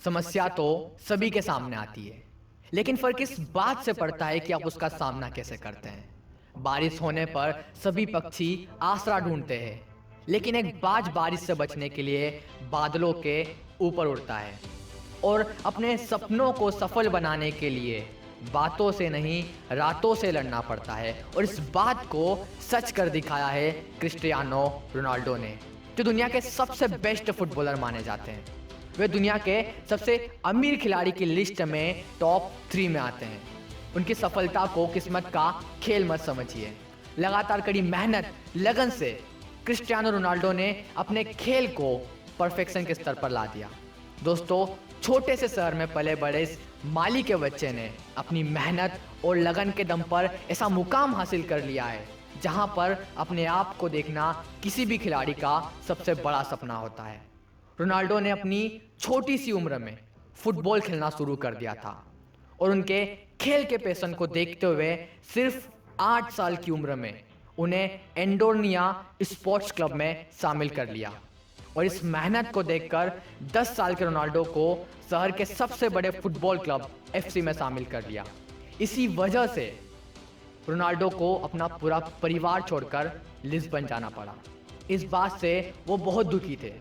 समस्या तो सभी के सामने आती है, लेकिन फर्क इस बात से पड़ता है कि आप उसका सामना कैसे करते हैं। बारिश होने पर सभी पक्षी आसरा ढूंढते हैं, लेकिन एक बाज बारिश से बचने के लिए बादलों के ऊपर उड़ता है और अपने सपनों को सफल बनाने के लिए बातों से नहीं रातों से लड़ना पड़ता है। और इस बात को सच कर दिखाया है क्रिस्टियानो रोनाल्डो ने, जो दुनिया के सबसे बेस्ट फुटबॉलर माने जाते हैं। वे दुनिया के सबसे अमीर खिलाड़ी की लिस्ट में टॉप 3 में आते हैं। उनकी सफलता को किस्मत का खेल मत समझिए। लगातार कड़ी मेहनत लगन से क्रिस्टियानो रोनाल्डो ने अपने खेल को परफेक्शन के स्तर पर ला दिया। दोस्तों, छोटे से शहर में पले बड़े इस माली के बच्चे ने अपनी मेहनत और लगन के दम पर ऐसा मुकाम हासिल कर लिया है जहां पर अपने आप को देखना किसी भी खिलाड़ी का सबसे बड़ा सपना होता है। रोनाल्डो ने अपनी छोटी सी उम्र में फुटबॉल खेलना शुरू कर दिया था और उनके खेल के पैशन को देखते हुए सिर्फ 8 साल की उम्र में उन्हें एंडोर्निया स्पोर्ट्स क्लब में शामिल कर लिया। और इस मेहनत को देखकर 10 साल के रोनाल्डो को शहर के सबसे बड़े फुटबॉल क्लब एफसी में शामिल कर लिया। इसी वजह से रोनाल्डो को अपना पूरा परिवार छोड़कर लिस्बन जाना पड़ा। इस बात से वो बहुत दुखी थे,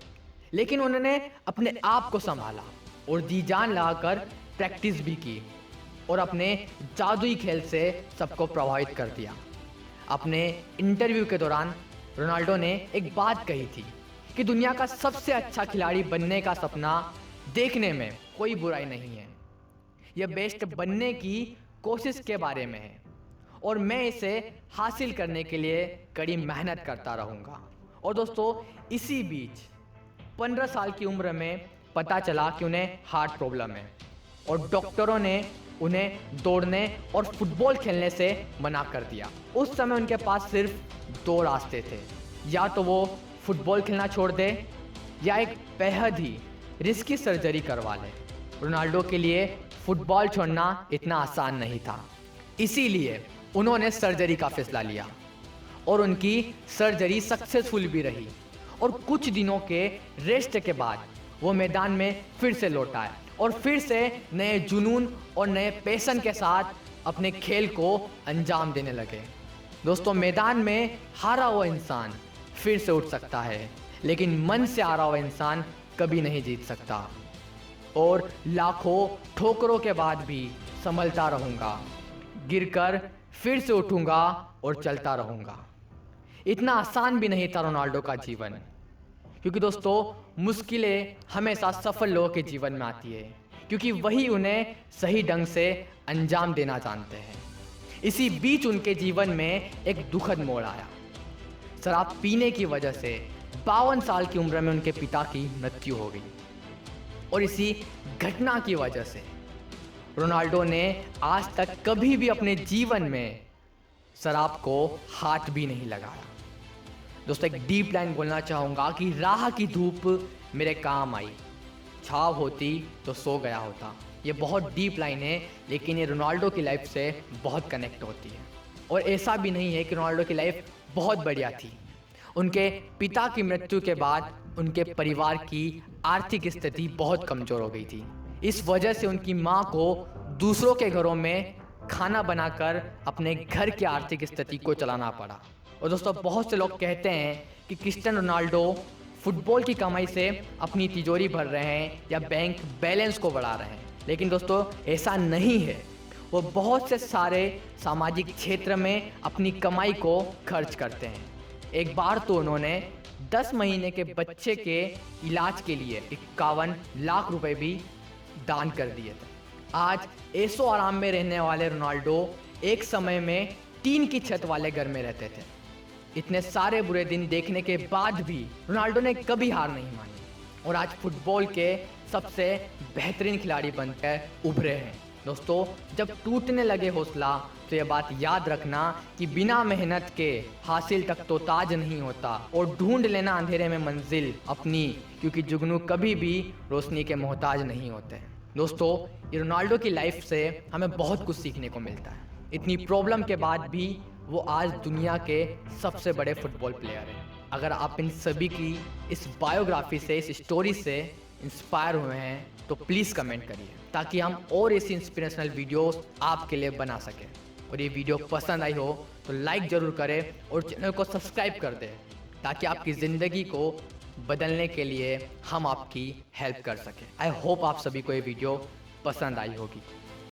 लेकिन उन्होंने अपने आप को संभाला और जी जान लगाकर प्रैक्टिस भी की और अपने जादुई खेल से सबको प्रभावित कर दिया। अपने इंटरव्यू के दौरान रोनाल्डो ने एक बात कही थी कि दुनिया का सबसे अच्छा खिलाड़ी बनने का सपना देखने में कोई बुराई नहीं है। यह बेस्ट बनने की कोशिश के बारे में है और मैं इसे हासिल करने के लिए कड़ी मेहनत करता रहूँगा। और दोस्तों, इसी बीच 15 साल की उम्र में पता चला कि उन्हें हार्ट प्रॉब्लम है और डॉक्टरों ने उन्हें दौड़ने और फुटबॉल खेलने से मना कर दिया। उस समय उनके पास सिर्फ 2 रास्ते थे, या तो वो फुटबॉल खेलना छोड़ दे या एक बेहद ही रिस्की सर्जरी करवा ले। रोनाल्डो के लिए फुटबॉल छोड़ना इतना आसान नहीं था, इसीलिए उन्होंने सर्जरी का फैसला लिया और उनकी सर्जरी सक्सेसफुल भी रही। और कुछ दिनों के रेस्ट के बाद वो मैदान में फिर से लौट आए और फिर से नए जुनून और नए पैशन के साथ अपने खेल को अंजाम देने लगे। दोस्तों, मैदान में हारा हुआ इंसान फिर से उठ सकता है, लेकिन मन से हारा हुआ इंसान कभी नहीं जीत सकता। और लाखों ठोकरों के बाद भी संभलता रहूँगा, गिरकर फिर से उठूँगा और चलता रहूँगा। इतना आसान भी नहीं था रोनाल्डो का जीवन, क्योंकि दोस्तों मुश्किलें हमेशा सफल लोगों के जीवन में आती है, क्योंकि वही उन्हें सही ढंग से अंजाम देना जानते हैं। इसी बीच उनके जीवन में एक दुखद मोड़ आया। शराब पीने की वजह से 52 साल की उम्र में उनके पिता की मृत्यु हो गई और इसी घटना की वजह से रोनाल्डो ने आज तक कभी भी अपने जीवन में शराब को हाथ भी नहीं लगाया। दोस्तों, एक डीप लाइन बोलना चाहूँगा कि राह की धूप मेरे काम आई, छाव होती तो सो गया होता। ये बहुत डीप लाइन है, लेकिन ये रोनाल्डो की लाइफ से बहुत कनेक्ट होती है। और ऐसा भी नहीं है कि रोनाल्डो की लाइफ बहुत बढ़िया थी। उनके पिता की मृत्यु के बाद उनके परिवार की आर्थिक स्थिति बहुत कमज़ोर हो गई थी। इस वजह से उनकी माँ को दूसरों के घरों में खाना बनाकर अपने घर की आर्थिक स्थिति को चलाना पड़ा। और दोस्तों, बहुत से लोग कहते हैं कि क्रिस्टियानो रोनाल्डो फुटबॉल की कमाई से अपनी तिजोरी भर रहे हैं या बैंक बैलेंस को बढ़ा रहे हैं, लेकिन दोस्तों ऐसा नहीं है। वो बहुत से सारे सामाजिक क्षेत्र में अपनी कमाई को खर्च करते हैं। एक बार तो उन्होंने 10 महीने के बच्चे के इलाज के लिए 51 लाख रुपए भी दान कर दिए थे। आज ऐशो आराम में रहने वाले रोनाल्डो एक समय में टीन की छत वाले घर में रहते थे। इतने सारे बुरे दिन देखने के बाद भी रोनाल्डो ने कभी हार नहीं मानी और आज फुटबॉल के सबसे बेहतरीन खिलाड़ी बनकर उभरे हैं। दोस्तों, जब टूटने लगे हौसला तो ये बात याद रखना कि बिना मेहनत के हासिल तक तो ताज नहीं होता, और ढूंढ लेना अंधेरे में मंजिल अपनी, क्योंकि जुगनू कभी भी रोशनी के मोहताज नहीं होते। दोस्तों, ये रोनाल्डो की लाइफ से हमें बहुत कुछ सीखने को मिलता है। इतनी प्रॉब्लम के बाद भी वो आज दुनिया के सबसे बड़े फुटबॉल प्लेयर हैं। अगर आप इन सभी की इस बायोग्राफी से, इस स्टोरी से इंस्पायर हुए हैं तो प्लीज़ कमेंट करिए, ताकि हम और ऐसी इंस्पिरेशनल वीडियोस आपके लिए बना सकें। और ये वीडियो पसंद आई हो तो लाइक ज़रूर करें और चैनल को सब्सक्राइब कर दें, ताकि आपकी ज़िंदगी को बदलने के लिए हम आपकी हेल्प कर सकें। आई होप आप सभी को ये वीडियो पसंद आई होगी।